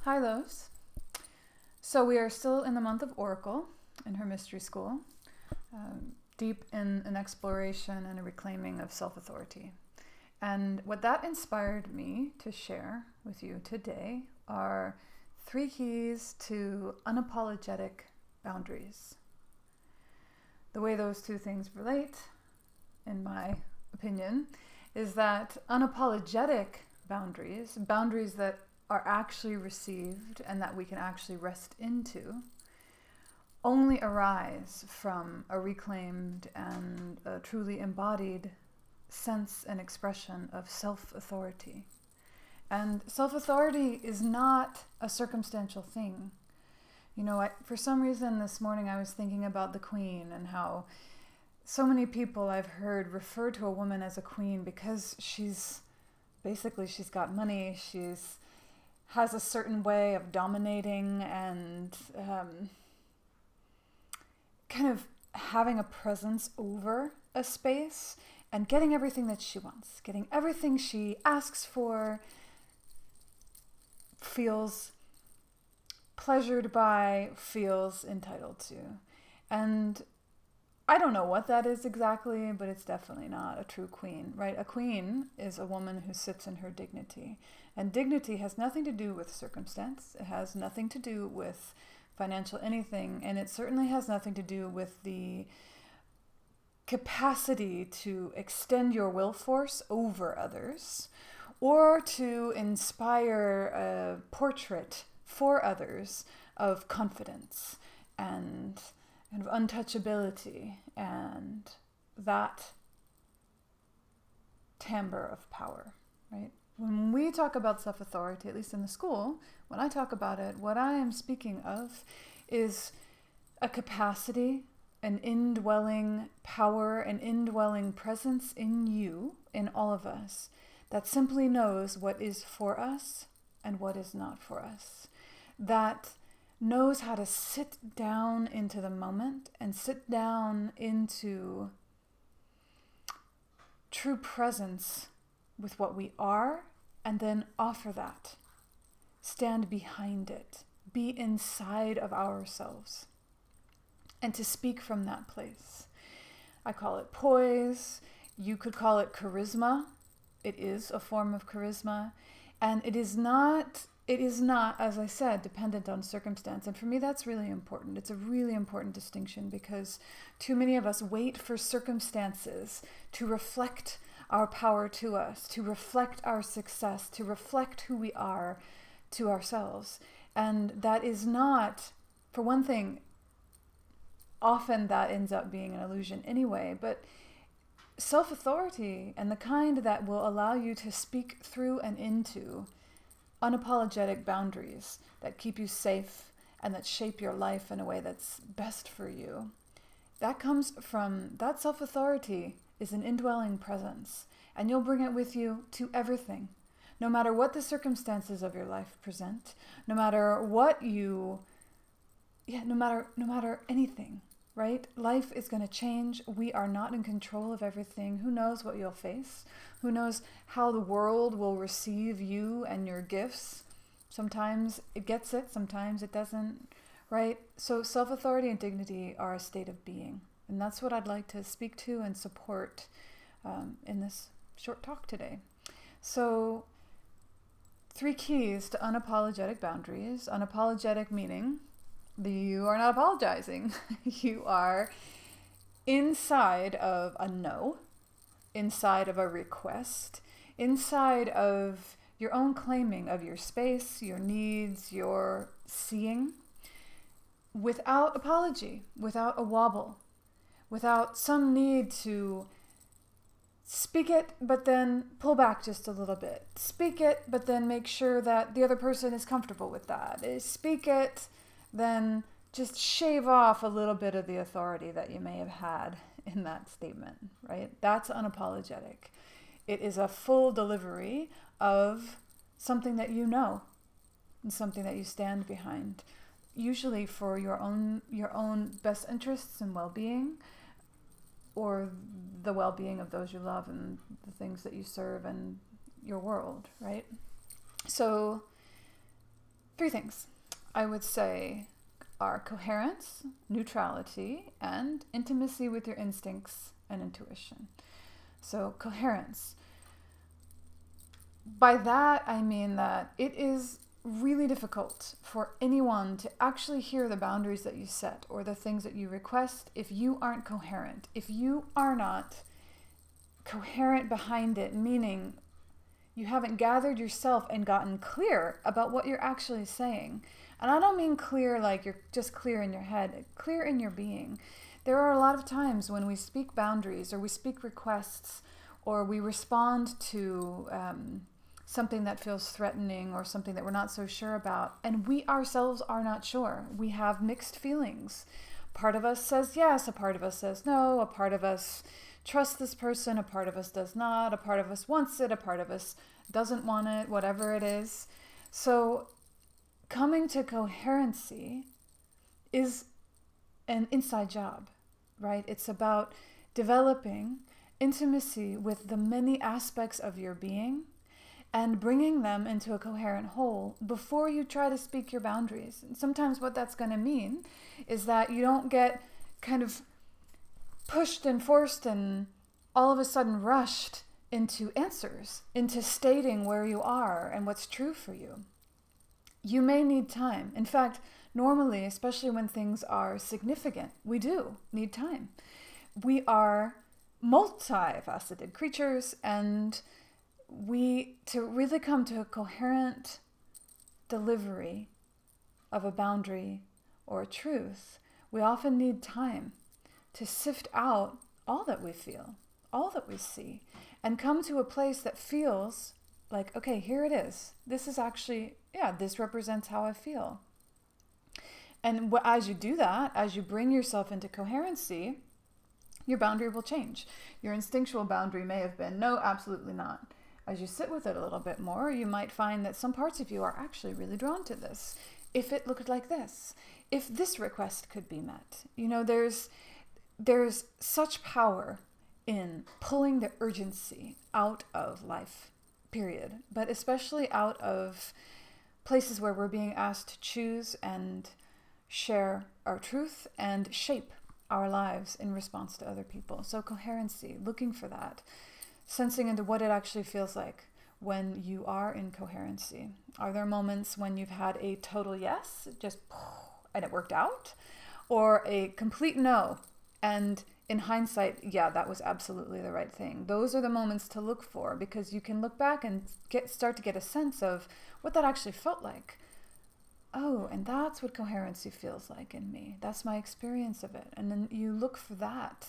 Hi, Loves. So we are still in the month of Oracle in her mystery school, deep in an exploration and a reclaiming of self-authority. And what that inspired me to share with you today are 3 keys to unapologetic boundaries. The way those two things relate, in my opinion, is that unapologetic boundaries that are actually received and that we can actually rest into, only arise from a reclaimed and a truly embodied sense and expression of self-authority. And self-authority is not a circumstantial thing. You know, for some reason this morning I was thinking about the queen and how so many people I've heard refer to a woman as a queen because she's got money, has a certain way of dominating and kind of having a presence over a space and getting everything that she wants, getting everything she asks for, feels pleasured by, feels entitled to. And I don't know what that is exactly, but it's definitely not a true queen, right? A queen is a woman who sits in her dignity. And dignity has nothing to do with circumstance. It has nothing to do with financial anything. And it certainly has nothing to do with the capacity to extend your will force over others or to inspire a portrait for others of confidence and of untouchability and that timbre of power, right? When we talk about self-authority, at least in the school, when I talk about it, what I am speaking of is a capacity, an indwelling power, an indwelling presence in you, in all of us, that simply knows what is for us and what is not for us. That knows how to sit down into the moment and sit down into true presence with what we are and then offer that. Stand behind it. Be inside of ourselves. And to speak from that place. I call it poise. You could call it charisma. It is a form of charisma. And it is not, as I said, dependent on circumstance. And for me, that's really important. It's a really important distinction because too many of us wait for circumstances to reflect our power to us, to reflect our success, to reflect who we are to ourselves. And that is not, for one thing, often that ends up being an illusion anyway, but self-authority and the kind that will allow you to speak through and into unapologetic boundaries that keep you safe and that shape your life in a way that's best for you. That comes from, that self-authority is an indwelling presence, and you'll bring it with you to everything. No matter what the circumstances of your life present, no matter what no matter anything, right? Life is going to change. We are not in control of everything. Who knows what you'll face? Who knows how the world will receive you and your gifts? Sometimes it gets it, sometimes it doesn't, right? So self-authority and dignity are a state of being. And that's what I'd like to speak to and support in this short talk today. So 3 keys to unapologetic boundaries. Unapologetic meaning you are not apologizing. You are inside of a no, inside of a request, inside of your own claiming of your space, your needs, your seeing, without apology, without a wobble, without some need to speak it, but then pull back just a little bit. Speak it, but then make sure that the other person is comfortable with that. Speak it, then just shave off a little bit of the authority that you may have had in that statement, right? That's unapologetic. It is a full delivery of something that you know and something that you stand behind, usually for your own best interests and well-being, or the well-being of those you love and the things that you serve and your world, right? So Three things I would say are coherence, neutrality, and intimacy with your instincts and intuition. So coherence. By that, I mean that it is really difficult for anyone to actually hear the boundaries that you set or the things that you request if you aren't coherent. If you are not coherent behind it, meaning you haven't gathered yourself and gotten clear about what you're actually saying. And I don't mean clear like you're just clear in your head, clear in your being. There are a lot of times when we speak boundaries or we speak requests or we respond to something that feels threatening or something that we're not so sure about, and we ourselves are not sure. We have mixed feelings. Part of us says yes, a part of us says no, a part of us trusts this person, a part of us does not, a part of us wants it, a part of us doesn't want it, whatever it is. So coming to coherency is an inside job, right? It's about developing intimacy with the many aspects of your being and bringing them into a coherent whole before you try to speak your boundaries. And sometimes what that's going to mean is that you don't get kind of pushed and forced and all of a sudden rushed into answers, into stating where you are and what's true for you. You may need time. In fact, normally, especially when things are significant, we do need time. We are multifaceted creatures, and to really come to a coherent delivery of a boundary or a truth, we often need time to sift out all that we feel, all that we see, and come to a place that feels like, okay, here it is. This is actually, this represents how I feel. And as you do that, as you bring yourself into coherency, your boundary will change. Your instinctual boundary may have been, no, absolutely not. As you sit with it a little bit more, you might find that some parts of you are actually really drawn to this. If it looked like this, if this request could be met, there's such power in pulling the urgency out of life, period. But especially out of places where we're being asked to choose and share our truth and shape our lives in response to other people. So coherency, looking for that. Sensing into what it actually feels like when you are in coherency. Are there moments when you've had a total yes, just and it worked out? Or a complete no, and in hindsight, that was absolutely the right thing. Those are the moments to look for, because you can look back and start to get a sense of what that actually felt like. Oh, and that's what coherency feels like in me. That's my experience of it. And then you look for that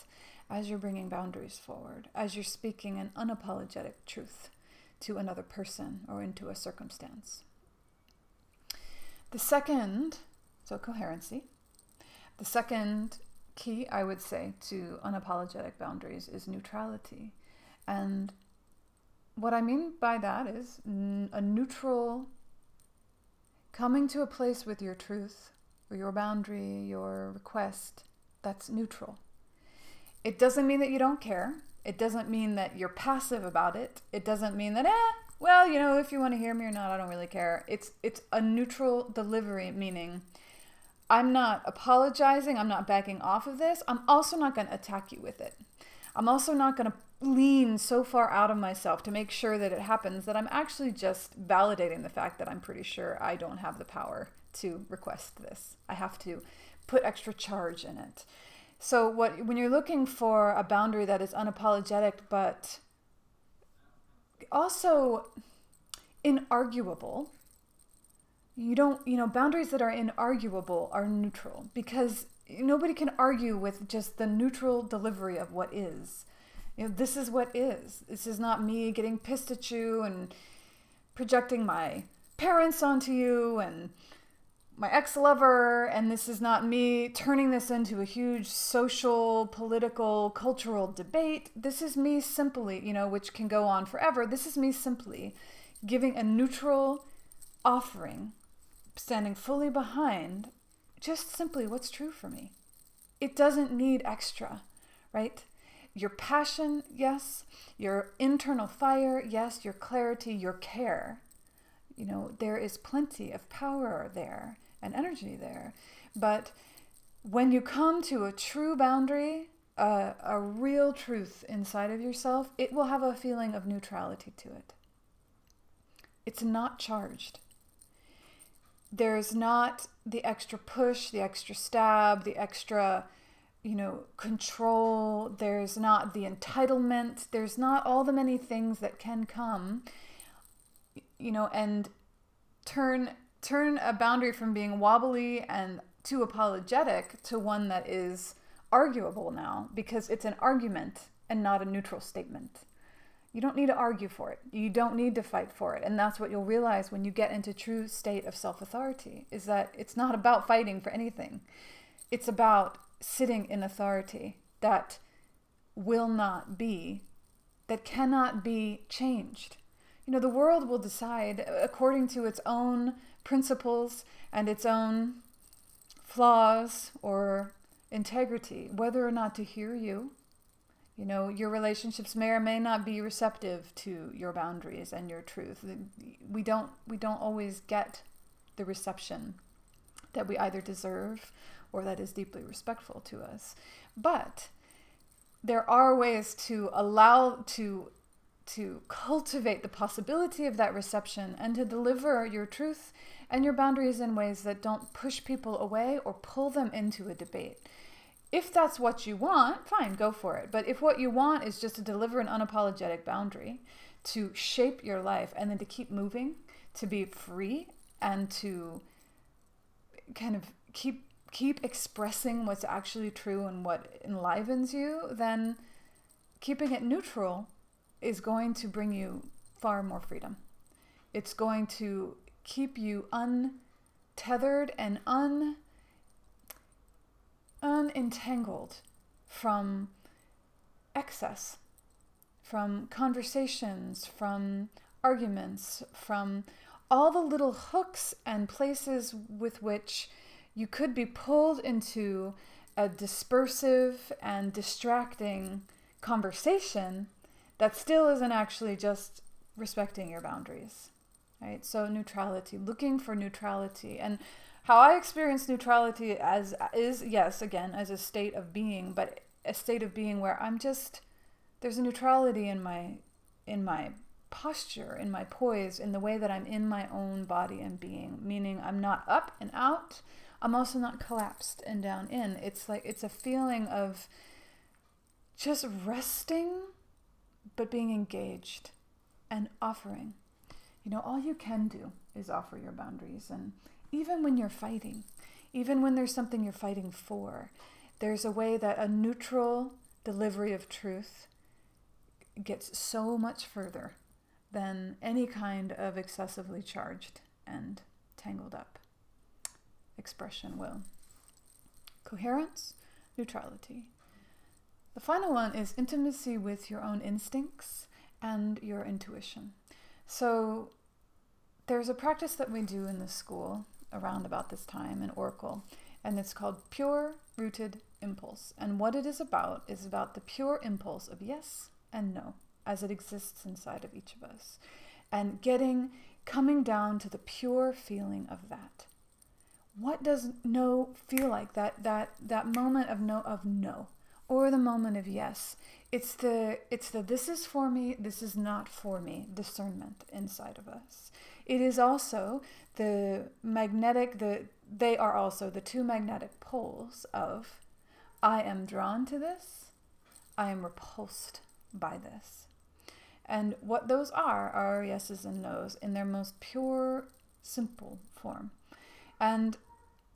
as you're bringing boundaries forward, as you're speaking an unapologetic truth to another person or into a circumstance. The second, so coherency, the second key, I would say, to unapologetic boundaries is neutrality. And what I mean by that is a neutral, coming to a place with your truth or your boundary, your request, that's neutral. It doesn't mean that you don't care. It doesn't mean that you're passive about it. It doesn't mean that, if you want to hear me or not, I don't really care. It's a neutral delivery, meaning I'm not apologizing. I'm not backing off of this. I'm also not going to attack you with it. I'm also not going to lean so far out of myself to make sure that it happens that I'm actually just validating the fact that I'm pretty sure I don't have the power to request this. I have to put extra charge in it. So when you're looking for a boundary that is unapologetic, but also inarguable, boundaries that are inarguable are neutral, because nobody can argue with just the neutral delivery of what is. This is what is. This is not me getting pissed at you and projecting my parents onto you and my ex-lover, and this is not me turning this into a huge social, political, cultural debate. This is me simply, which can go on forever. This is me simply giving a neutral offering, standing fully behind just simply what's true for me. It doesn't need extra, right? Your passion, yes. Your internal fire, yes. Your clarity, your care. there is plenty of power there and energy there. But when you come to a true boundary, a real truth inside of yourself, it will have a feeling of neutrality to it. It's not charged. There's not the extra push, the extra stab, the extra, control. There's not the entitlement. There's not all the many things that can come, and turn a boundary from being wobbly and too apologetic to one that is arguable now, because it's an argument and not a neutral statement. You don't need to argue for it. You don't need to fight for it. And that's what you'll realize when you get into true state of self-authority, is that it's not about fighting for anything. It's about sitting in authority that will not be, that cannot be changed. The world will decide according to its own principles and its own flaws or integrity, whether or not to hear you. Your relationships may or may not be receptive to your boundaries and your truth. We don't always get the reception that we either deserve or that is deeply respectful to us. But there are ways to allow to cultivate the possibility of that reception and to deliver your truth and your boundaries in ways that don't push people away or pull them into a debate. If that's what you want, fine, go for it. But if what you want is just to deliver an unapologetic boundary, to shape your life and then to keep moving, to be free and to kind of keep expressing what's actually true and what enlivens you, then keeping it neutral is going to bring you far more freedom. It's going to keep you untethered and unentangled from excess, from conversations, from arguments, from all the little hooks and places with which you could be pulled into a dispersive and distracting conversation that still isn't actually just respecting your boundaries, right? So neutrality, looking for neutrality. And how I experience neutrality as a state of being, but a state of being where there's a neutrality in my posture, in my poise, in the way that I'm in my own body and being, meaning I'm not up and out. I'm also not collapsed and down in. It's a feeling of just resting, but being engaged and offering. All you can do is offer your boundaries. And even when you're fighting, even when there's something you're fighting for, there's a way that a neutral delivery of truth gets so much further than any kind of excessively charged and tangled up expression will. Coherence, neutrality. The final one is intimacy with your own instincts and your intuition. So there's a practice that we do in the school around about this time in Oracle, and it's called Pure Rooted Impulse. And what it is about the pure impulse of yes and no as it exists inside of each of us. And coming down to the pure feeling of that. What does no feel like? That moment of no, or the moment of yes. It's the this is for me, this is not for me discernment inside of us. It is also they are also the two magnetic poles of I am drawn to this, I am repulsed by this. And what those are yeses and nos in their most pure, simple form. And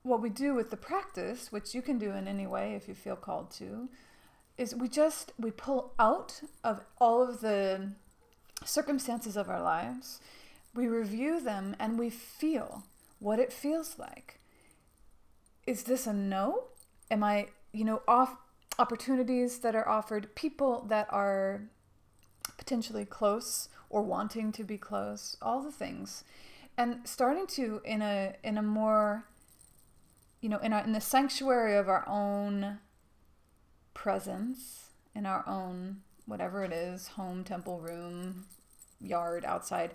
what we do with the practice, which you can do in any way if you feel called to, is we pull out of all of the circumstances of our lives, we review them, and we feel what it feels like. Is this a no? Am I, off opportunities that are offered, people that are potentially close or wanting to be close, all the things. And starting to, in a more, in the sanctuary of our own presence, in our own, whatever it is, home, temple, room, yard, outside,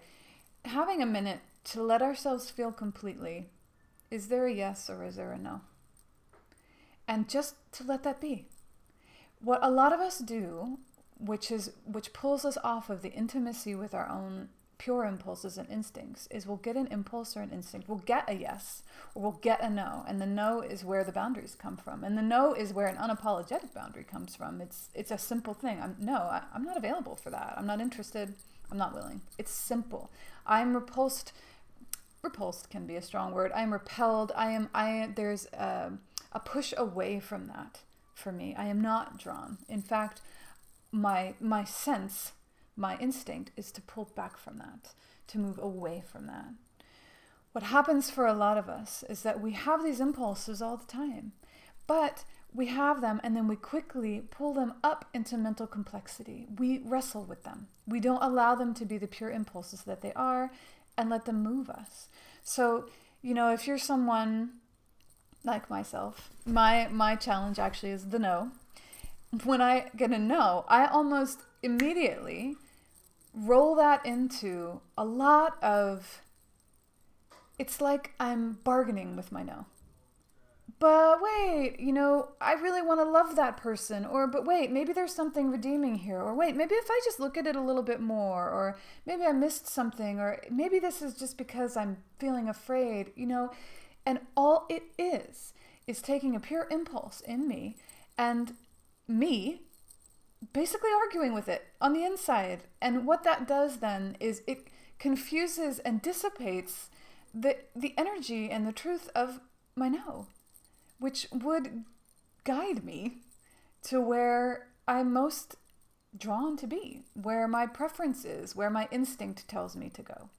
having a minute to let ourselves feel completely, is there a yes or is there a no? And just to let that be. What a lot of us do, which pulls us off of the intimacy with our own pure impulses and instincts, is we'll get an impulse or an instinct, we'll get a yes or we'll get a no, and the no is where the boundaries come from, and the no is where an unapologetic boundary comes from. It's a simple thing. I'm not available for that. I'm not interested. I'm not willing. It's simple. I'm repulsed. Repulsed can be a strong word. I am repelled. There's a push away from that for me. I am not drawn. In fact, my sense, my instinct is to pull back from that, to move away from that. What happens for a lot of us is that we have these impulses all the time, but we have them and then we quickly pull them up into mental complexity. We wrestle with them. We don't allow them to be the pure impulses that they are and let them move us. So, if you're someone like myself, my challenge actually is the no. When I get a no, I almost immediately roll that into a lot of, it's like I'm bargaining with my no. But wait, I really want to love that person. But wait, maybe there's something redeeming here. Or wait, maybe if I just look at it a little bit more. Or maybe I missed something. Or maybe this is just because I'm feeling afraid, And all it is taking a pure impulse in me and me basically arguing with it on the inside. And what that does then is it confuses and dissipates the energy and the truth of my no, which would guide me to where I'm most drawn to be, where my preference is, where my instinct tells me to go.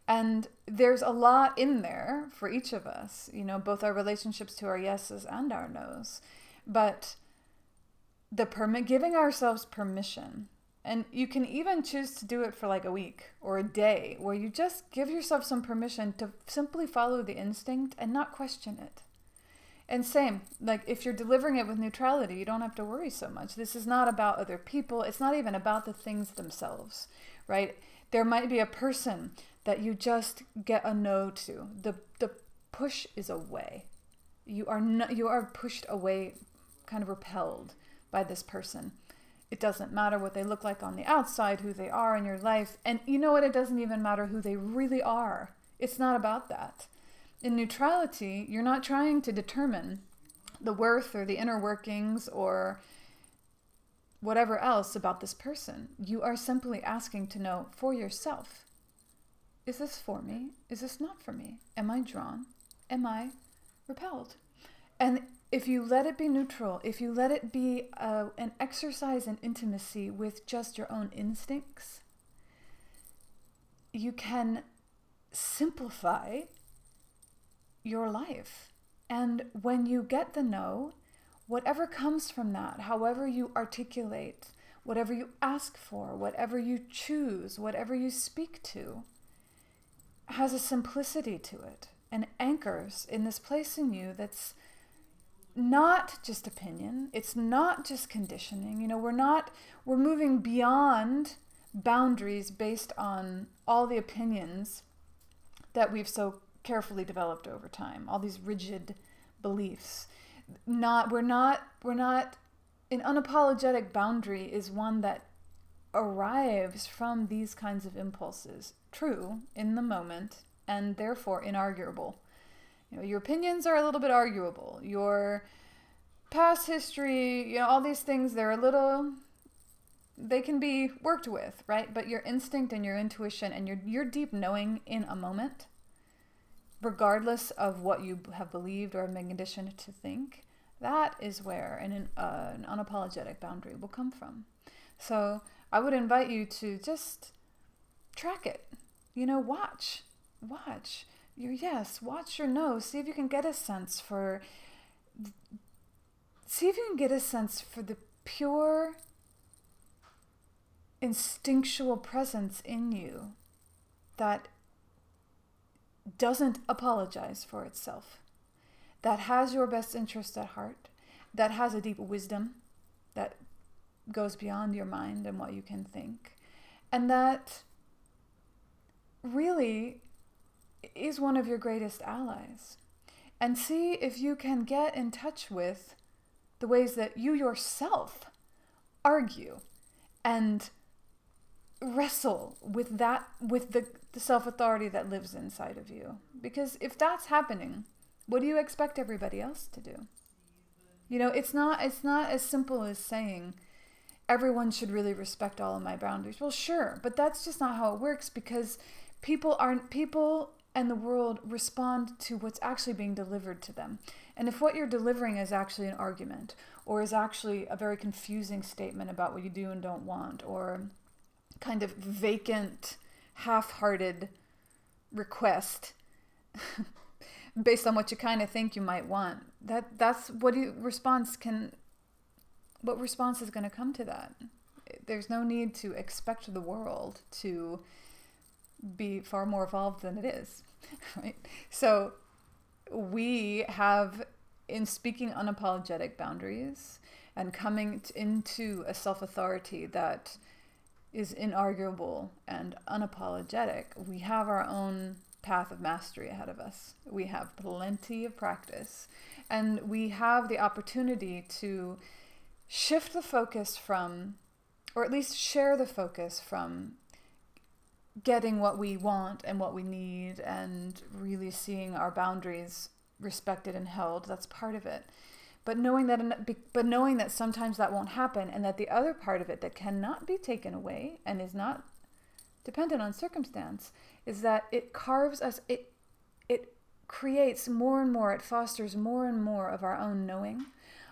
And there's a lot in there for each of us, both our relationships to our yeses and our nos. But giving ourselves permission, and you can even choose to do it for like a week or a day, where you just give yourself some permission to simply follow the instinct and not question it. And same, like if you're delivering it with neutrality, you don't have to worry so much. This is not about other people. It's not even about the things themselves, right? There might be a person that you just get a no to. The push is away. You are pushed away, kind of repelled by this person. It doesn't matter what they look like on the outside, who they are in your life. And you know what? It doesn't even matter who they really are. It's not about that. In neutrality, you're not trying to determine the worth or the inner workings or whatever else about this person. You are simply asking to know for yourself, is this for me? Is this not for me? Am I drawn? Am I repelled? And if you let it be neutral, if you let it be an exercise in intimacy with just your own instincts, you can simplify your life. And when you get the no, whatever comes from that, however you articulate, whatever you ask for, whatever you choose, whatever you speak to, has a simplicity to it and anchors in this place in you that's not just opinion. It's not just conditioning. We're moving beyond boundaries based on all the opinions that we've so carefully developed over time, all these rigid beliefs. We're not, an unapologetic boundary is one that arrives from these kinds of impulses, true in the moment, and therefore inarguable. Your opinions are a little bit arguable. Your past history, all these things, they can be worked with, right? But your instinct and your intuition and your deep knowing in a moment, regardless of what you have believed or have been conditioned to think, that is where an unapologetic boundary will come from. So I would invite you to just track it. Watch your yes, watch your no. See if you can get a sense for the pure instinctual presence in you that doesn't apologize for itself, that has your best interest at heart, that has a deep wisdom that goes beyond your mind and what you can think, and that really is one of your greatest allies. And see if you can get in touch with the ways that you yourself argue and wrestle with the self-authority that lives inside of you. Because if that's happening, what do you expect everybody else to do? You know, it's not as simple as saying everyone should really respect all of my boundaries. Well, sure, but that's just not how it works, because people and the world respond to what's actually being delivered to them. And if what you're delivering is actually an argument, or is actually a very confusing statement about what you do and don't want, or kind of vacant, half-hearted request based on what you kind of think you might want, that's what response is going to come to that. There's no need to expect the world to be far more evolved than it is, right? So we have, in speaking unapologetic boundaries and coming into a self-authority that is inarguable and unapologetic, we have our own path of mastery ahead of us. We have plenty of practice, and we have the opportunity to shift the focus from, or at least share the focus from, getting what we want and what we need and really seeing our boundaries respected and held. That's part of it. But knowing that sometimes that won't happen, and that the other part of it that cannot be taken away and is not dependent on circumstance is that it carves us, it creates more and more, it fosters more and more of our own knowing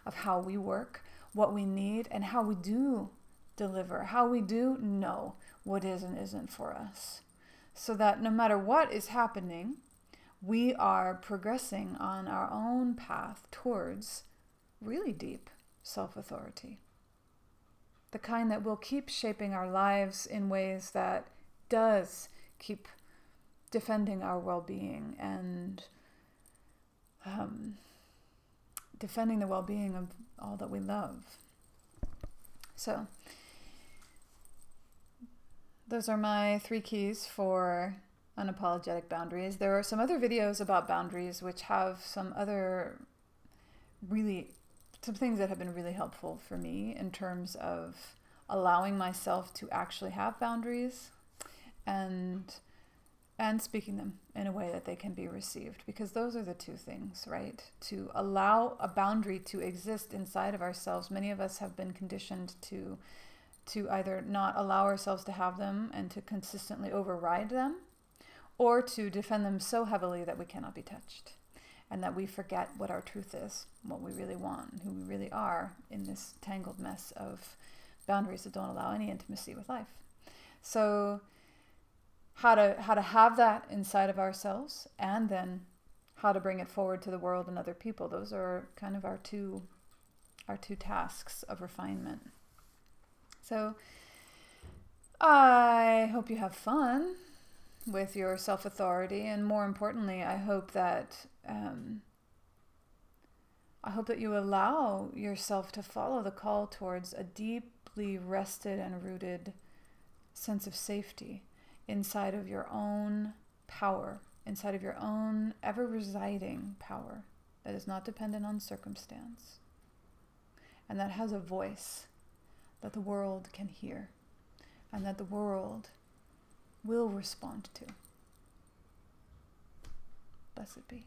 of how we work, what we need, and how we do deliver, how we do know what is and isn't for us. So that no matter what is happening, we are progressing on our own path towards really deep self-authority. The kind that will keep shaping our lives in ways that does keep defending our well-being and defending the well-being of all that we love. So those are my 3 keys for unapologetic boundaries. There are some other videos about boundaries which have some things that have been really helpful for me in terms of allowing myself to actually have boundaries and speaking them in a way that they can be received. Because those are the 2 things, right? To allow a boundary to exist inside of ourselves. Many of us have been conditioned to either not allow ourselves to have them and to consistently override them, or to defend them so heavily that we cannot be touched, and that we forget what our truth is, what we really want, who we really are in this tangled mess of boundaries that don't allow any intimacy with life. So how to have that inside of ourselves, and then how to bring it forward to the world and other people. Those are kind of our two tasks of refinement. So I hope you have fun with your self-authority, and more importantly, I hope that you allow yourself to follow the call towards a deeply rested and rooted sense of safety inside of your own power, inside of your own ever-residing power that is not dependent on circumstance, and that has a voice that the world can hear, and that the world will respond to. Blessed be.